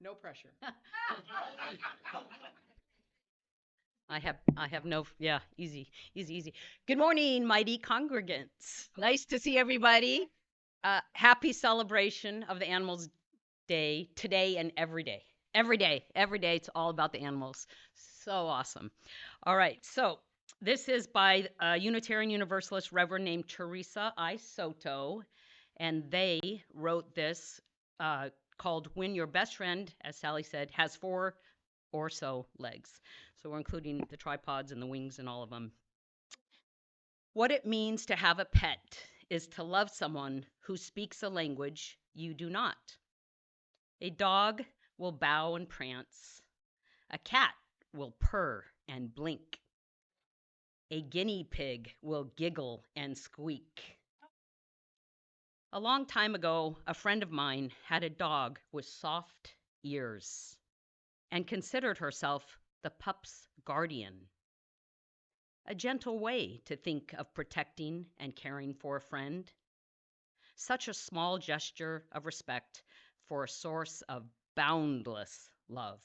No pressure. I have no, yeah, easy, easy, easy. Good morning, mighty congregants. Nice to see everybody. Happy celebration of the Animals Day today and every day. Every day, it's all about the animals. So awesome. All right, so this is by a Unitarian Universalist Reverend named Teresa I. Soto, and they wrote this uh, called When Your Best Friend, as Sally said, has four or so legs. So we're including the tripods and the wings and all of them. What it means to have a pet is to love someone who speaks a language you do not. A dog will bow and prance. A cat will purr and blink. A guinea pig will giggle and squeak. A long time ago, a friend of mine had a dog with soft ears and considered herself the pup's guardian. A gentle way to think of protecting and caring for a friend. Such a small gesture of respect for a source of boundless love.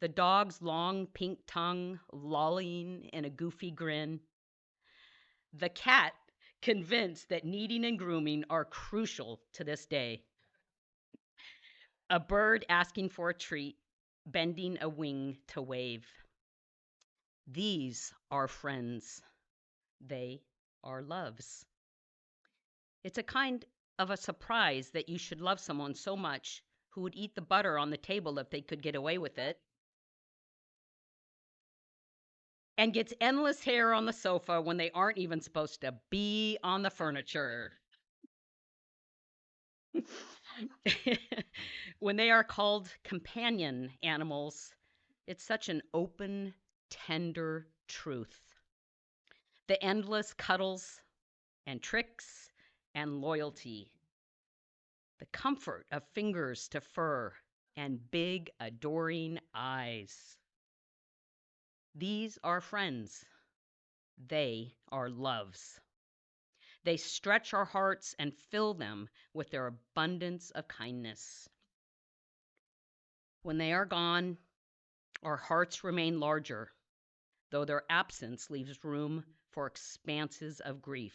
The dog's long pink tongue lolling in a goofy grin. The cat convinced that kneading and grooming are crucial to this day. A bird asking for a treat, bending a wing to wave. These are friends. They are loves. It's a kind of a surprise that you should love someone so much who would eat the butter on the table if they could get away with it, and gets endless hair on the sofa when they aren't even supposed to be on the furniture. When they are called companion animals, it's such an open, tender truth. The endless cuddles and tricks and loyalty, the comfort of fingers to fur and big, adoring eyes. These are friends. They are loves. They stretch our hearts and fill them with their abundance of kindness. When they are gone, our hearts remain larger, though their absence leaves room for expanses of grief.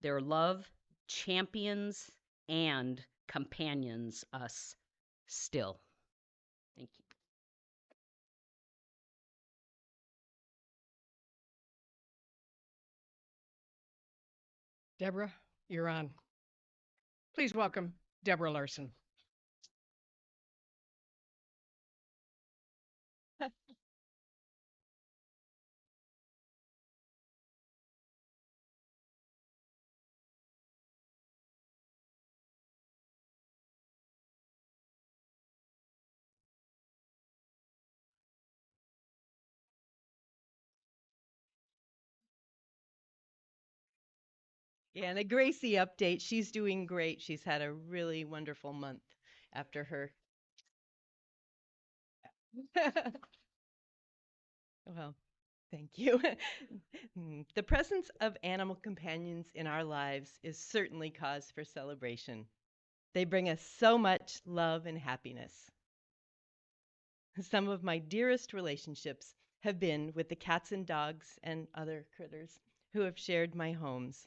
Their love champions and companions us still. Thank you. Deborah, you're on. Please welcome Deborah Larson. Yeah, and a Gracie update. She's doing great. She's had a really wonderful month after her. Well, thank you. The presence of animal companions in our lives is certainly cause for celebration. They bring us so much love and happiness. Some of my dearest relationships have been with the cats and dogs and other critters who have shared my homes.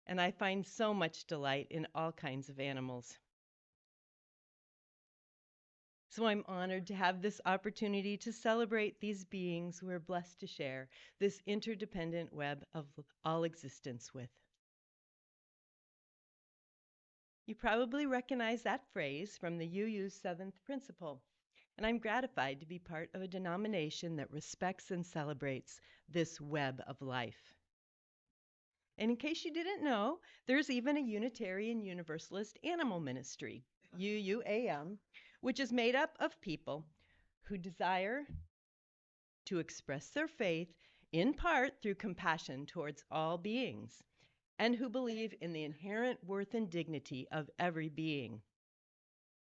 And I find so much delight in all kinds of animals. So I'm honored to have this opportunity to celebrate these beings we're blessed to share this interdependent web of all existence with. You probably recognize that phrase from the UU's seventh principle, and I'm gratified to be part of a denomination that respects and celebrates this web of life. And in case you didn't know, there's even a Unitarian Universalist animal ministry, UUAM, which is made up of people who desire to express their faith in part through compassion towards all beings and who believe in the inherent worth and dignity of every being.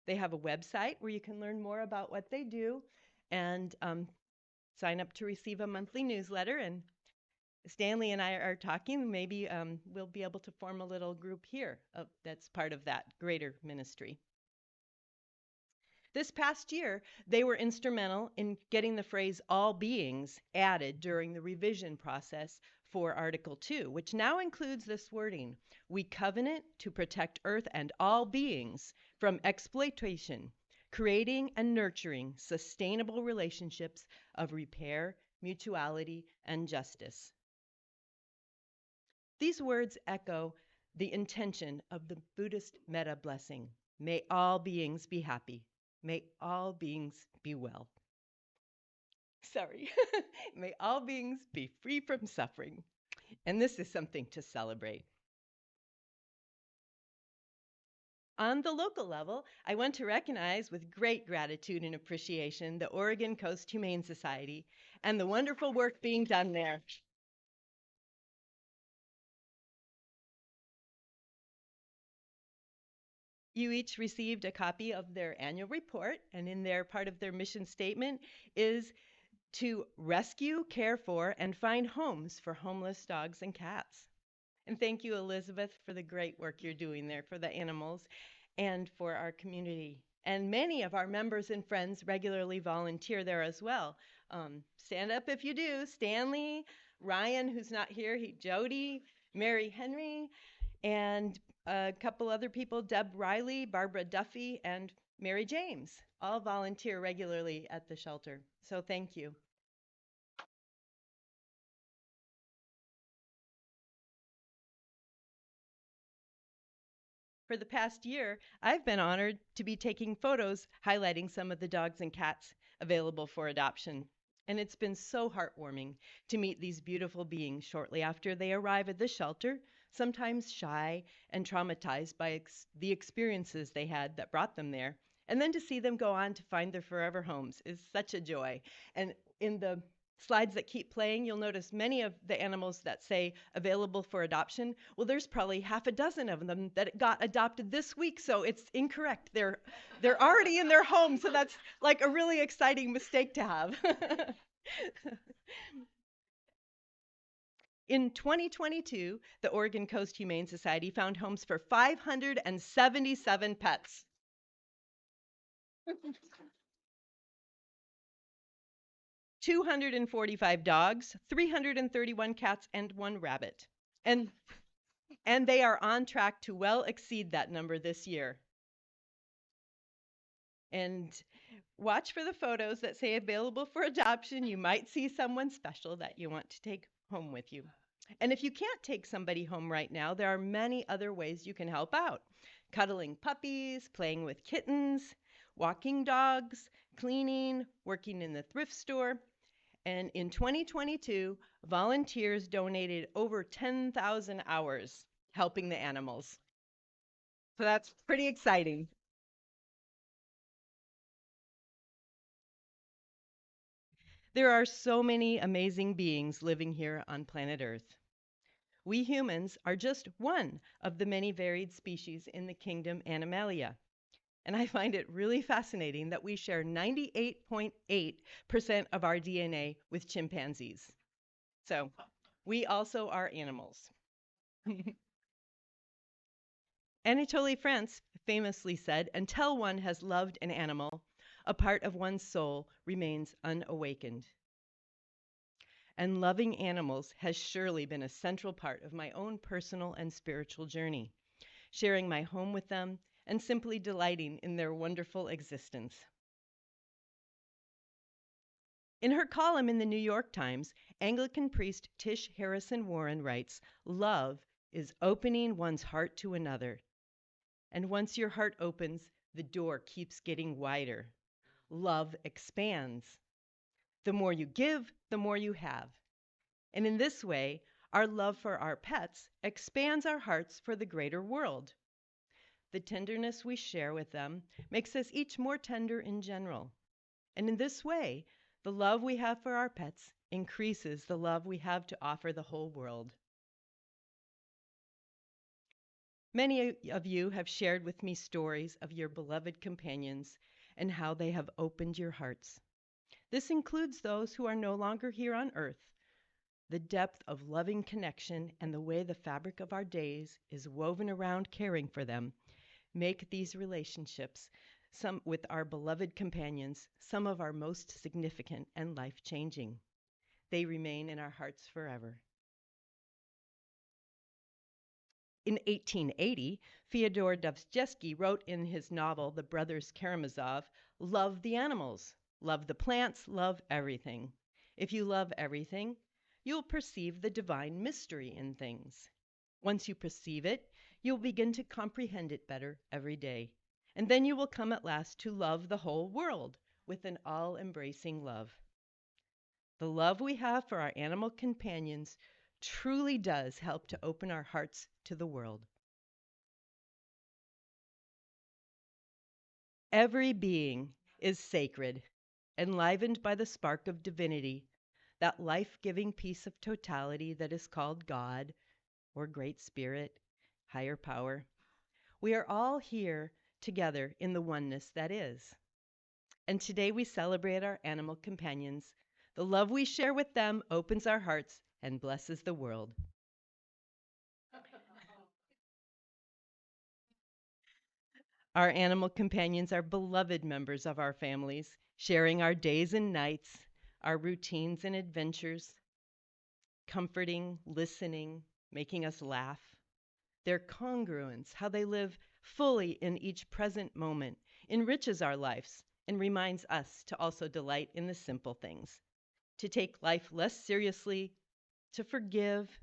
They have a website where you can learn more about what they do and sign up to receive a monthly newsletter. And Stanley and I are talking. Maybe we'll be able to form a little group here that's part of that greater ministry. This past year, they were instrumental in getting the phrase all beings added during the revision process for Article 2, which now includes this wording: we covenant to protect Earth and all beings from exploitation, creating and nurturing sustainable relationships of repair, mutuality, and justice. These words echo the intention of the Buddhist metta blessing: may all beings be happy. May all beings be well. Sorry. May all beings be free from suffering. And this is something to celebrate. On the local level, I want to recognize with great gratitude and appreciation the Oregon Coast Humane Society and the wonderful work being done there. You each received a copy of their annual report, and in their part of their mission statement is to rescue, care for, and find homes for homeless dogs and cats. And thank you, Elizabeth, for the great work you're doing there for the animals and for our community. And many of our members and friends regularly volunteer there as well. Stand up if you do. Stanley, Ryan, who's not here, Jody, Mary Henry, and a couple other people, Deb Riley, Barbara Duffy, and Mary James, all volunteer regularly at the shelter. So thank you. For the past year, I've been honored to be taking photos highlighting some of the dogs and cats available for adoption. And it's been so heartwarming to meet these beautiful beings shortly after they arrive at the shelter, sometimes shy and traumatized by the experiences they had that brought them there. And then to see them go on to find their forever homes is such a joy. And in the slides that keep playing, you'll notice many of the animals that say available for adoption. Well, there's probably half a dozen of them that got adopted this week, so it's incorrect. They're already in their home, so that's like a really exciting mistake to have. In 2022, the Oregon Coast Humane Society found homes for 577 pets. 245 dogs, 331 cats, and 1 rabbit. And they are on track to well exceed that number this year. And watch for the photos that say available for adoption. You might see someone special that you want to take home with you. And if you can't take somebody home right now, there are many other ways you can help out. Cuddling puppies, playing with kittens, walking dogs, cleaning, working in the thrift store. And in 2022, volunteers donated over 10,000 hours helping the animals. So that's pretty exciting. There are so many amazing beings living here on planet Earth. We humans are just one of the many varied species in the kingdom Animalia. And I find it really fascinating that we share 98.8% of our DNA with chimpanzees. So we also are animals. Anatole France famously said, until one has loved an animal, a part of one's soul remains unawakened. And loving animals has surely been a central part of my own personal and spiritual journey, sharing my home with them and simply delighting in their wonderful existence. In her column in the New York Times, Anglican priest Tish Harrison Warren writes, "Love is opening one's heart to another. And once your heart opens, the door keeps getting wider. Love expands. The more you give, the more you have. And in this way, our love for our pets expands our hearts for the greater world. The tenderness we share with them makes us each more tender in general. And in this way, the love we have for our pets increases the love we have to offer the whole world." Many of you have shared with me stories of your beloved companions and how they have opened your hearts. This includes those who are no longer here on earth. The depth of loving connection and the way the fabric of our days is woven around caring for them make these relationships some with our beloved companions, some of our most significant and life-changing. They remain in our hearts forever. In 1880, Fyodor Dostoevsky wrote in his novel, The Brothers Karamazov, "Love the animals, love the plants, love everything. If you love everything, you'll perceive the divine mystery in things. Once you perceive it, you'll begin to comprehend it better every day. And then you will come at last to love the whole world with an all-embracing love." The love we have for our animal companions truly does help to open our hearts to the world. Every being is sacred, enlivened by the spark of divinity, that life-giving piece of totality that is called God, or Great Spirit, higher power. We are all here together in the oneness that is. And today we celebrate our animal companions. The love we share with them opens our hearts and blesses the world. Our animal companions are beloved members of our families, sharing our days and nights, our routines and adventures, comforting, listening, making us laugh. Their congruence, how they live fully in each present moment, enriches our lives and reminds us to also delight in the simple things, to take life less seriously, to forgive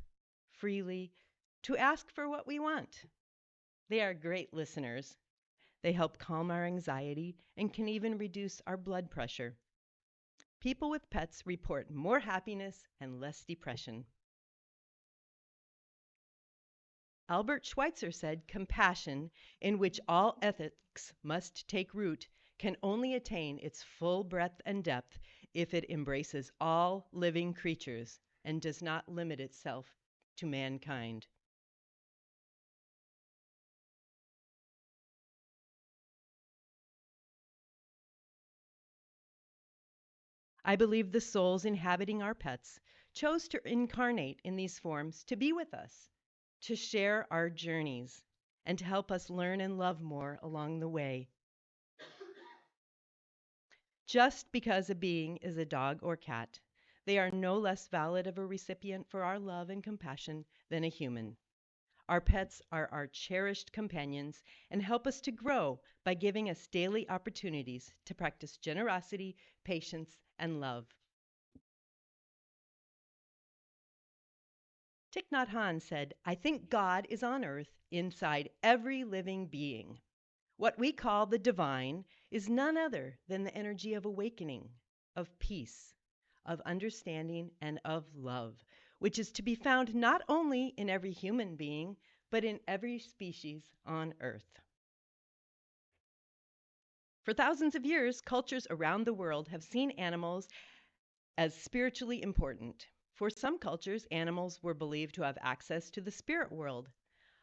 freely, to ask for what we want. They are great listeners. They help calm our anxiety and can even reduce our blood pressure. People with pets report more happiness and less depression. Albert Schweitzer said, "Compassion, in which all ethics must take root, can only attain its full breadth and depth if it embraces all living creatures and does not limit itself to mankind." I believe the souls inhabiting our pets chose to incarnate in these forms to be with us, to share our journeys, and to help us learn and love more along the way. Just because a being is a dog or cat, they are no less valid of a recipient for our love and compassion than a human. Our pets are our cherished companions and help us to grow by giving us daily opportunities to practice generosity, patience, and love. Thich Nhat Hanh said, "I think God is on earth inside every living being. What we call the divine is none other than the energy of awakening, of peace, of understanding, and of love, which is to be found not only in every human being, but in every species on earth." For thousands of years, cultures around the world have seen animals as spiritually important. For some cultures, animals were believed to have access to the spirit world.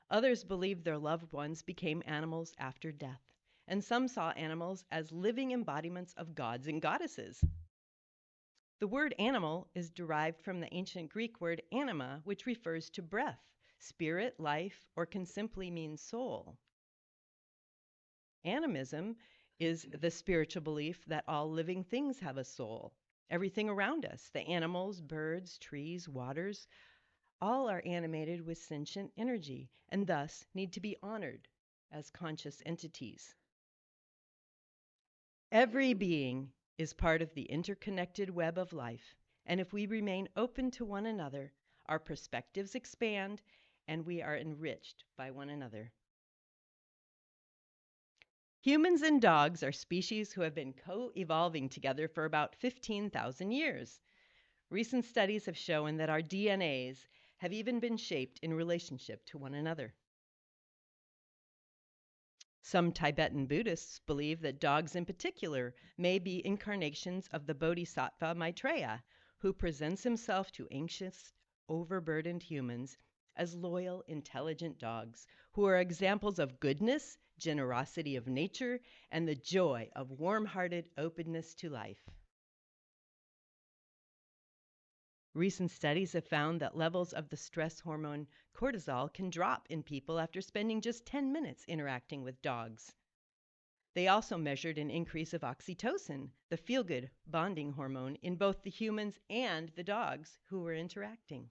Others believed their loved ones became animals after death. And some saw animals as living embodiments of gods and goddesses. The word animal is derived from the ancient Greek word anima, which refers to breath, spirit, life, or can simply mean soul. Animism is the spiritual belief that all living things have a soul. Everything around us, the animals, birds, trees, waters, all are animated with sentient energy and thus need to be honored as conscious entities. Every being is part of the interconnected web of life, and if we remain open to one another, our perspectives expand and we are enriched by one another. Humans and dogs are species who have been co-evolving together for about 15,000 years. Recent studies have shown that our DNAs have even been shaped in relationship to one another. Some Tibetan Buddhists believe that dogs in particular may be incarnations of the Bodhisattva Maitreya, who presents himself to anxious, overburdened humans as loyal, intelligent dogs who are examples of goodness, generosity of nature, and the joy of warm-hearted openness to life. Recent studies have found that levels of the stress hormone cortisol can drop in people after spending just 10 minutes interacting with dogs. They also measured an increase of oxytocin, the feel-good bonding hormone, in both the humans and the dogs who were interacting.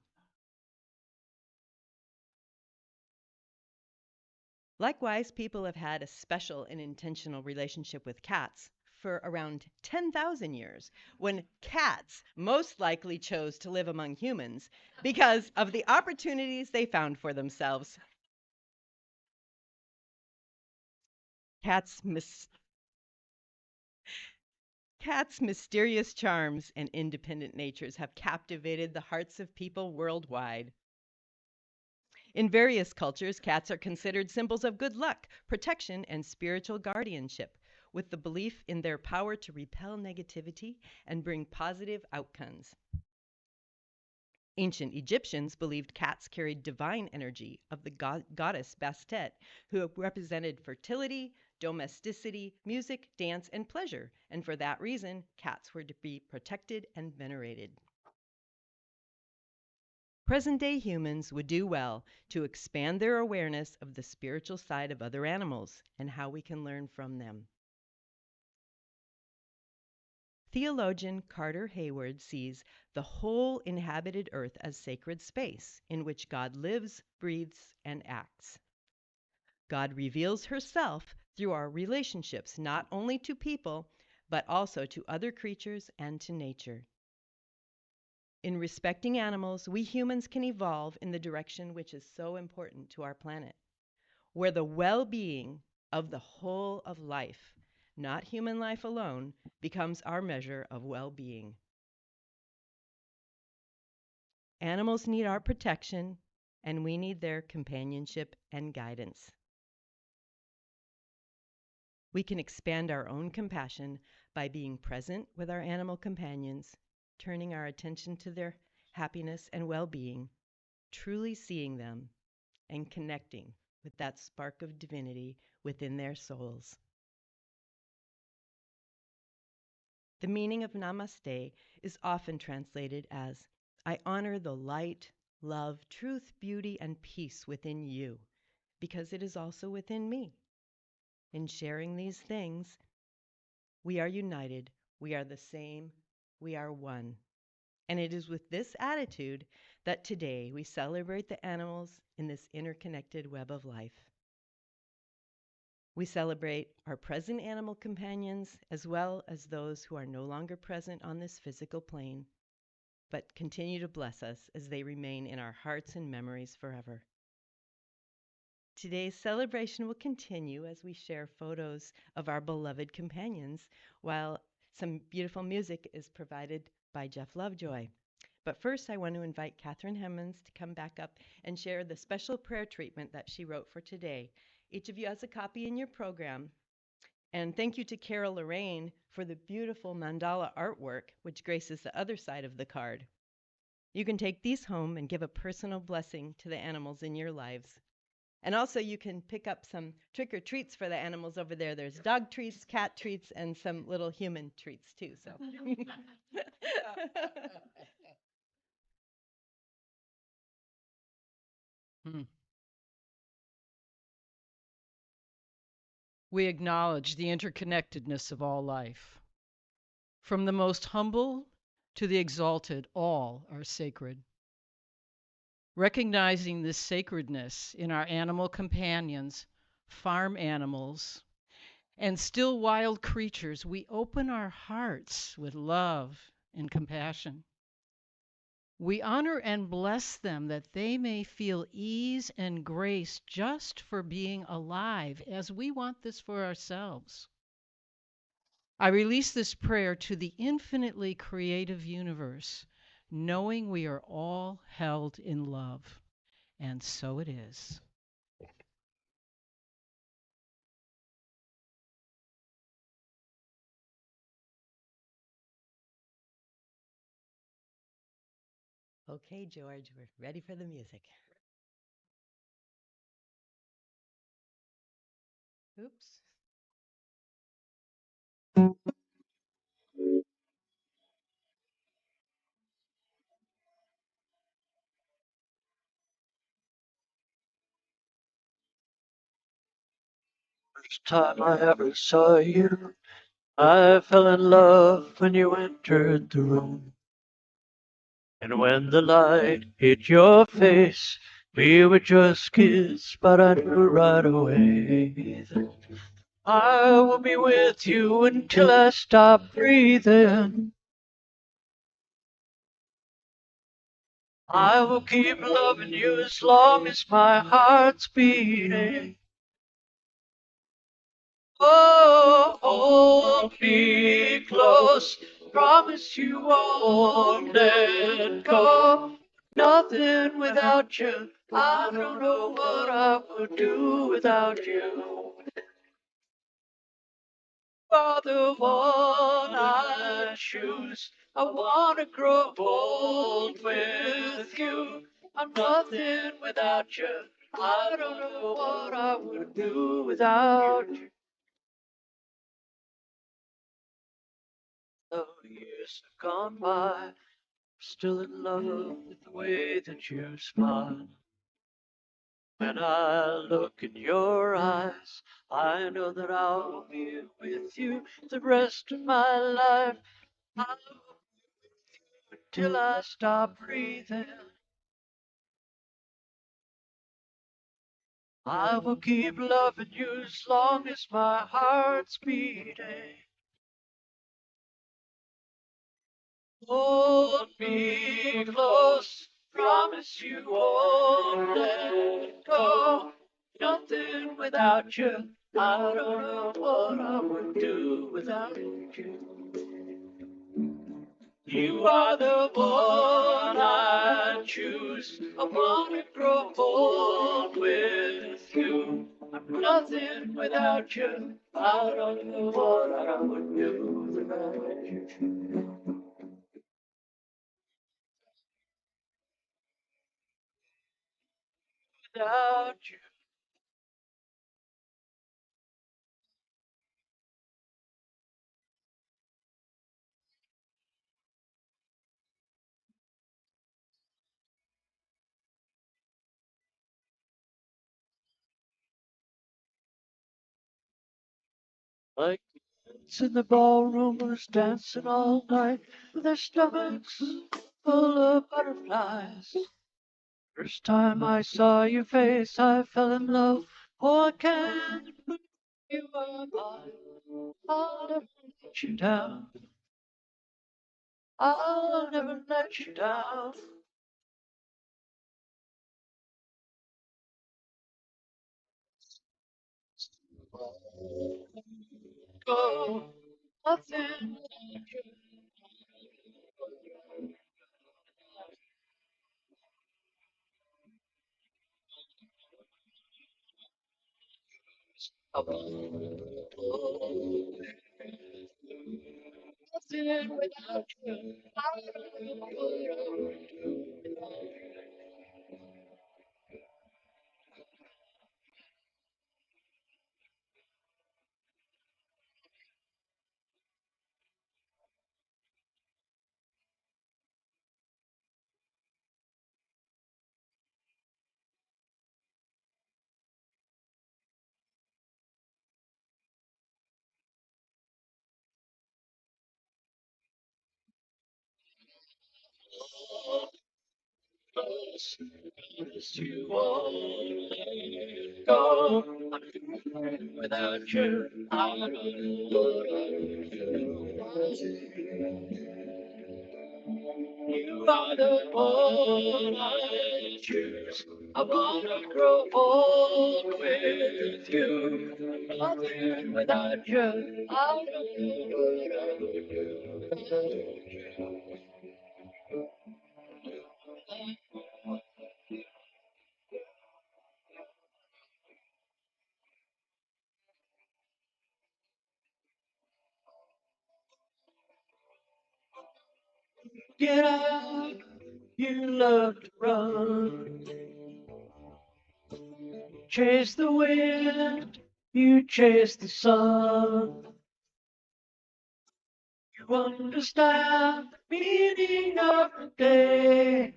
Likewise, people have had a special and intentional relationship with cats for around 10,000 years, when cats most likely chose to live among humans because of the opportunities they found for themselves. Cats' mysterious charms and independent natures have captivated the hearts of people worldwide. In various cultures, cats are considered symbols of good luck, protection, and spiritual guardianship, with the belief in their power to repel negativity and bring positive outcomes. Ancient Egyptians believed cats carried divine energy of the goddess Bastet, who represented fertility, domesticity, music, dance, and pleasure, and for that reason, cats were to be protected and venerated. Present-day humans would do well to expand their awareness of the spiritual side of other animals and how we can learn from them. Theologian Carter Hayward sees the whole inhabited earth as sacred space in which God lives, breathes, and acts. God reveals herself through our relationships not only to people, but also to other creatures and to nature. In respecting animals, we humans can evolve in the direction which is so important to our planet, where the well-being of the whole of life, not human life alone, becomes our measure of well-being. Animals need our protection, and we need their companionship and guidance. We can expand our own compassion by being present with our animal companions, turning our attention to their happiness and well-being, truly seeing them, and connecting with that spark of divinity within their souls. The meaning of Namaste is often translated as, I honor the light, love, truth, beauty, and peace within you, because it is also within me. In sharing these things, we are united, we are the same, we are one. And it is with this attitude that today we celebrate the animals in this interconnected web of life. We celebrate our present animal companions as well as those who are no longer present on this physical plane, but continue to bless us as they remain in our hearts and memories forever. Today's celebration will continue as we share photos of our beloved companions, while some beautiful music is provided by Jeff Lovejoy. But first, I want to invite Catherine Hemmons to come back up and share the special prayer treatment that she wrote for today. Each of you has a copy in your program. And thank you to Carol Lorraine for the beautiful mandala artwork, which graces the other side of the card. You can take these home and give a personal blessing to the animals in your lives. And also you can pick up some trick or treats for the animals over there. There's dog treats, cat treats, and some little human treats too. So. We acknowledge the interconnectedness of all life. From the most humble to the exalted, all are sacred. Recognizing this sacredness in our animal companions, farm animals, and still wild creatures, we open our hearts with love and compassion. We honor and bless them that they may feel ease and grace just for being alive, as we want this for ourselves. I release this prayer to the infinitely creative universe, knowing we are all held in love. And so it is. Okay, George, we're ready for the music. Oops. First time I ever saw you, I fell in love when you entered the room. And when the light hit your face, we were just kids, but I knew right away that I will be with you until I stop breathing. I will keep loving you as long as my heart's beating. Oh, hold me close. Promise you won't let go. Nothing without you. I don't know what I would do without you. For the one I choose, I wanna grow old with you. I'm nothing without you. I don't know what I would do without you. Though years have gone by, I'm still in love with the way that you smile. When I look in your eyes, I know that I'll be with you the rest of my life. I will till I stop breathing. I will keep loving you as long as my heart's beating. Hold me close, promise you won't let go. Nothing without you, I don't know what I would do without you. You are the one I choose. I wanna grow old with you. I'm nothing without you. I don't know what I would do without you. Without you. Like kids in the ballroom who's dancing all night with their stomachs full of butterflies. First time I saw your face, I fell in love. Oh, I can't believe you were mine. I'll never let you down. I'll never let you down. Go, nothing nothing without you. I don't know what I would do without us. Promise you won't let go. I'm nothing without you. I don't know what I would do without you. You are the one I choose. I wanna grow old with you. Nothing without you. I don't know what I would do without you. Get out, you love to run. Chase the wind, you chase the sun. You understand the meaning of the day.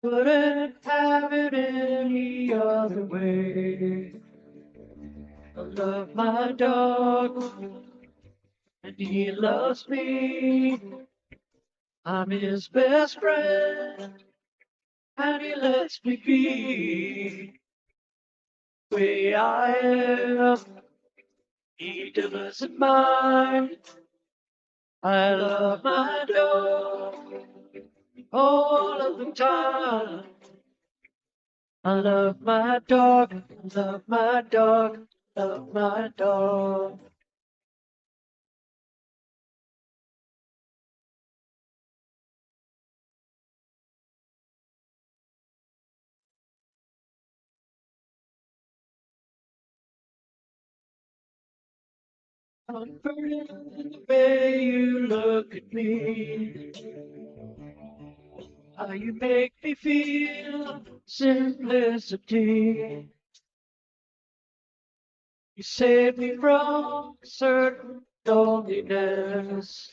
Couldn't have it any other way. I love my dog, and he loves me. I'm his best friend, and he lets me be the way I am. He doesn't mind. I love my dog all of the time. I love my dog, love my dog, love my dog. Comforting the way you look at me, how you make me feel simplicity. You save me from certain loneliness.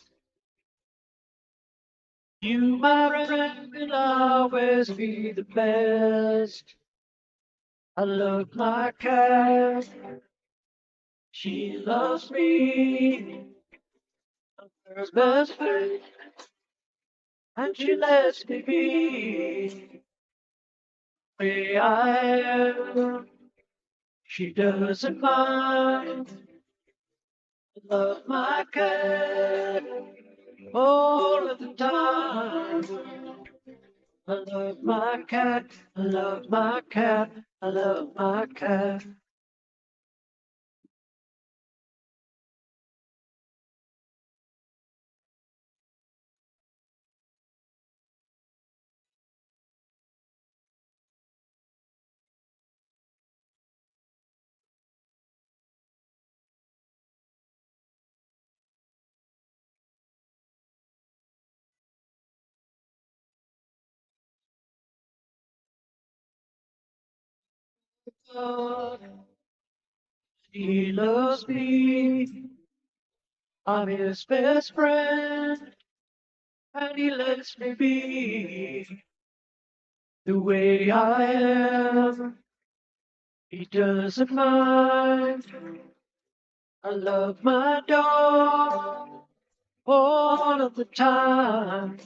You, my friend, will always be the best. I love my cat. She loves me. I'm her best friend, and she lets me be the way I am. She doesn't mind. I love my cat all of the time. I love my cat. I love my cat. I love my cat. God, he loves me. I'm his best friend, and he lets me be the way I am. He doesn't mind. I love my dog all of the time.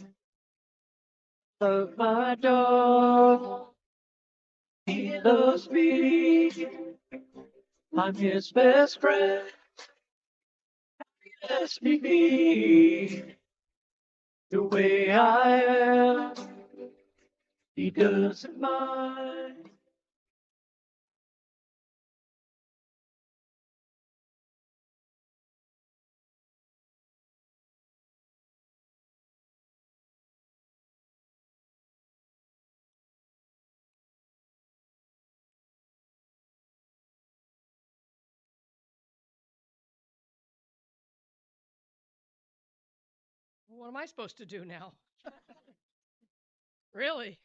Love my dog. He loves me. I'm his best friend. He lets me be the way I am. He doesn't mind. What am I supposed to do now? Really?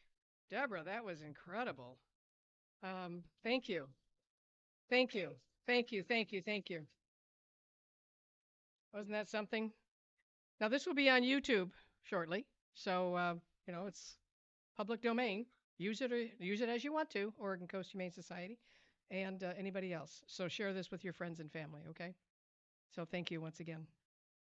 Deborah, that was incredible. Thank you. Thank you. Thank you. Thank you. Thank you. Wasn't that something? Now, this will be on YouTube shortly. So, it's public domain. Use it as you want to, Oregon Coast Humane Society and anybody else. So, share this with your friends and family, okay? So, thank you once again.